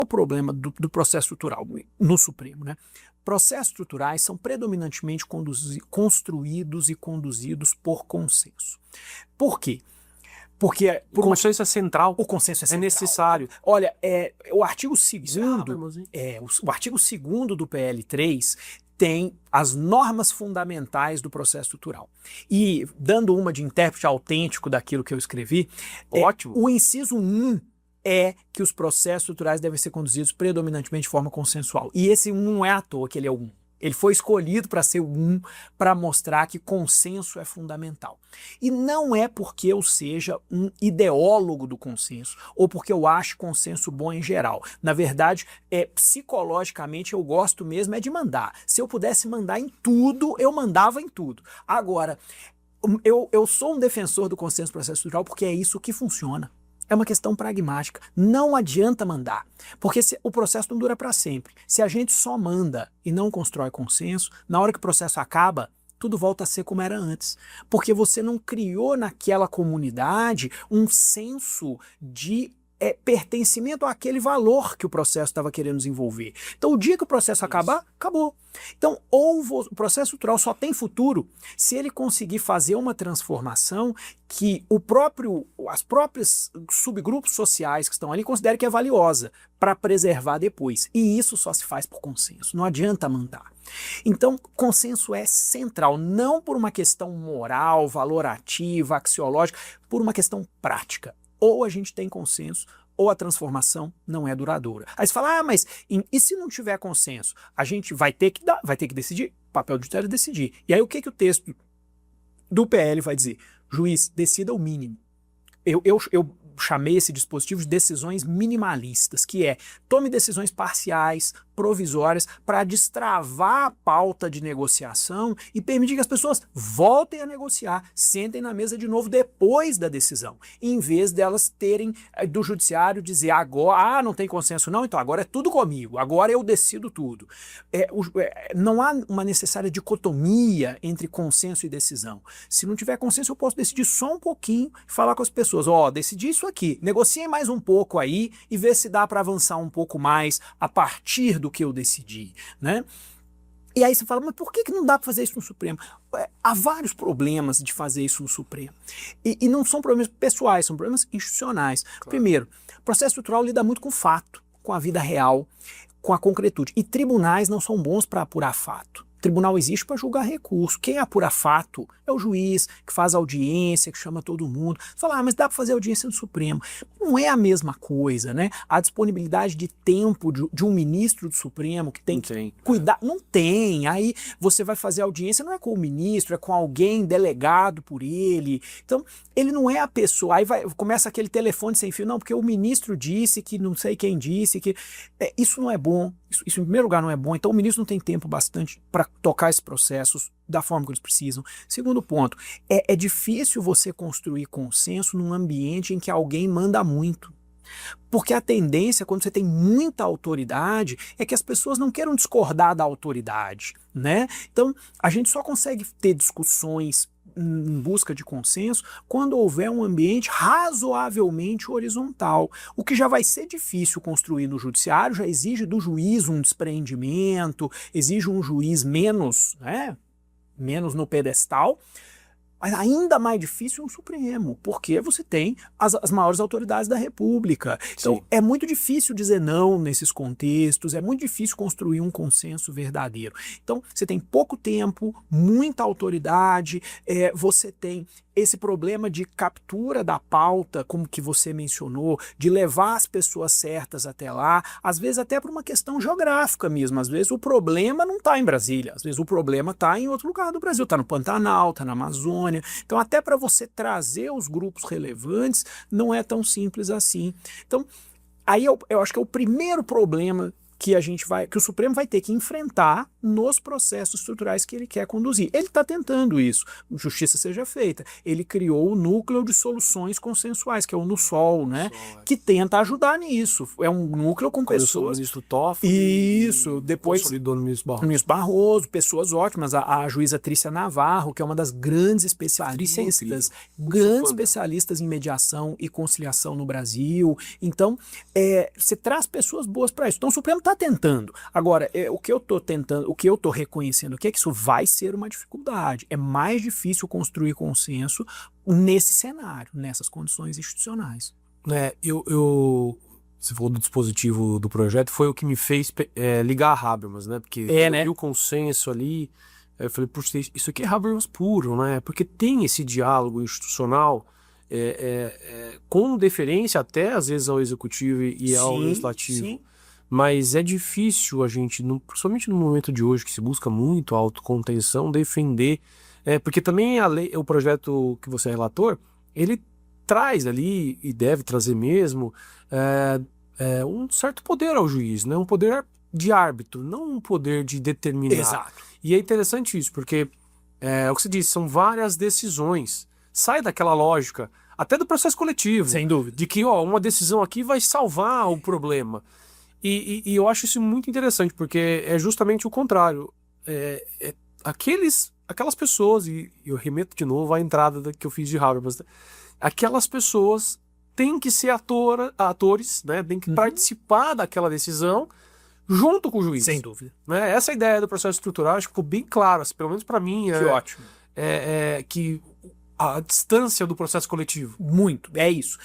o problema do processo estrutural no Supremo, né? Processos estruturais são predominantemente construídos e conduzidos por consenso. Por quê? Porque o consenso é central. O consenso é central. É necessário. Olha, o artigo 2º, o artigo 2º do PL 3 tem as normas fundamentais do processo estrutural. E, dando uma de intérprete autêntico daquilo que eu escrevi, ótimo. O inciso 1 é que os processos estruturais devem ser conduzidos predominantemente de forma consensual. E esse 1 não é à toa que ele é o 1. Ele foi escolhido para ser o 1, para mostrar que consenso é fundamental. E não é porque eu seja um ideólogo do consenso, ou porque eu acho consenso bom em geral. Na verdade, psicologicamente, eu gosto mesmo de mandar. Se eu pudesse mandar em tudo, eu mandava em tudo. Agora, eu sou um defensor do consenso processual porque é isso que funciona. É uma questão pragmática. Não adianta mandar, porque o processo não dura para sempre. Se a gente só manda e não constrói consenso, na hora que o processo acaba, tudo volta a ser como era antes. Porque você não criou naquela comunidade um senso de pertencimento àquele valor que o processo estava querendo desenvolver. Então, o dia que o processo acabar, acabou. Então, o processo estrutural só tem futuro se ele conseguir fazer uma transformação que as próprias subgrupos sociais que estão ali considerem que é valiosa para preservar depois. E isso só se faz por consenso, não adianta mandar. Então, consenso é central, não por uma questão moral, valorativa, axiológica, por uma questão prática. Ou a gente tem consenso, ou a transformação não é duradoura. Aí você fala, mas e se não tiver consenso? A gente vai ter que decidir, o papel do judiciário é decidir. E aí o que o texto do PL vai dizer? Juiz, decida o mínimo. Eu chamei esse dispositivo de decisões minimalistas, que tome decisões parciais, provisórias, para destravar a pauta de negociação e permitir que as pessoas voltem a negociar, sentem na mesa de novo depois da decisão, em vez delas terem do judiciário dizer agora, não tem consenso não, então agora é tudo comigo, agora eu decido tudo. Não há uma necessária dicotomia entre consenso e decisão. Se não tiver consenso, eu posso decidir só um pouquinho e falar com as pessoas, decidi isso aqui, negociem mais um pouco aí e ver se dá para avançar um pouco mais a partir do que eu decidi, né? E aí você fala, mas por que não dá para fazer isso no Supremo? Há vários problemas de fazer isso no Supremo. E não são problemas pessoais, são problemas institucionais. Claro. Primeiro, o processo estrutural lida muito com fato, com a vida real, com a concretude. E tribunais não são bons para apurar fato. O tribunal existe para julgar recurso. Quem apura fato é o juiz, que faz audiência, que chama todo mundo. Fala, mas dá para fazer audiência no Supremo. Não é a mesma coisa, né? A disponibilidade de tempo de um ministro do Supremo que tem que cuidar. Não tem. Aí você vai fazer audiência, não é com o ministro, é com alguém delegado por ele. Então, ele não é a pessoa. Aí começa aquele telefone sem fio. Não, porque o ministro disse que não sei quem disse que... Isso não é bom. Isso, em primeiro lugar, não é bom. Então, o ministro não tem tempo bastante para tocar esses processos da forma que eles precisam. Segundo ponto, é difícil você construir consenso num ambiente em que alguém manda muito. Porque a tendência, quando você tem muita autoridade, é que as pessoas não queiram discordar da autoridade, né? Então, a gente só consegue ter discussões em busca de consenso quando houver um ambiente razoavelmente horizontal. O que já vai ser difícil construir no judiciário já exige do juiz um despreendimento, exige um juiz menos no pedestal, mas ainda mais difícil no Supremo, porque você tem as maiores autoridades da República. Então, sim, é muito difícil dizer não nesses contextos, é muito difícil construir um consenso verdadeiro. Então, você tem pouco tempo, muita autoridade, você tem esse problema de captura da pauta, como que você mencionou, de levar as pessoas certas até lá, às vezes até por uma questão geográfica mesmo. Às vezes o problema não está em Brasília, às vezes o problema está em outro lugar do Brasil, está no Pantanal, está na Amazônia. Então, até para você trazer os grupos relevantes, não é tão simples assim. Então, aí eu acho que é o primeiro problema que o Supremo vai ter que enfrentar nos processos estruturais que ele quer conduzir. Ele está tentando isso, justiça seja feita. Ele criou o núcleo de soluções consensuais, que é o NUSOL, né? Que tenta ajudar nisso. É um núcleo com pessoas... O ministro Toffoli. Isso, depois... Consolidou no ministro Barroso. O ministro Barroso, pessoas ótimas, a juíza Trícia Navarro, que é uma das grandes especialistas, em mediação e conciliação no Brasil. Então, você traz pessoas boas para isso. Então, o Supremo está tentando. Agora, o que eu estou reconhecendo aqui é que isso vai ser uma dificuldade. É mais difícil construir consenso nesse cenário, nessas condições institucionais. Você falou do dispositivo do projeto, foi o que me fez ligar a Habermas, né? Porque eu vi o consenso ali, eu falei, puxa, isso aqui é Habermas puro, né? Porque tem esse diálogo institucional com deferência até às vezes ao executivo e ao legislativo. Sim. Mas é difícil a gente, principalmente no momento de hoje, que se busca muito a autocontenção, defender, porque também o projeto que você é relator, ele traz ali, e deve trazer mesmo, um certo poder ao juiz, né? Um poder de árbitro, não um poder de determinar. Exato. E é interessante isso, porque o que você disse, são várias decisões. Sai daquela lógica, até do processo coletivo. Sem dúvida. De que uma decisão aqui vai salvar o problema. E eu acho isso muito interessante, porque é justamente o contrário. Aquelas pessoas, e eu remeto de novo à entrada que eu fiz de Habermas, aquelas pessoas têm que ser atores, né? Têm que participar daquela decisão junto com o juiz. Sem dúvida. Né? Essa ideia do processo estrutural acho que ficou bem clara, pelo menos para mim. Que ótimo. Que a distância do processo coletivo. Muito, é isso.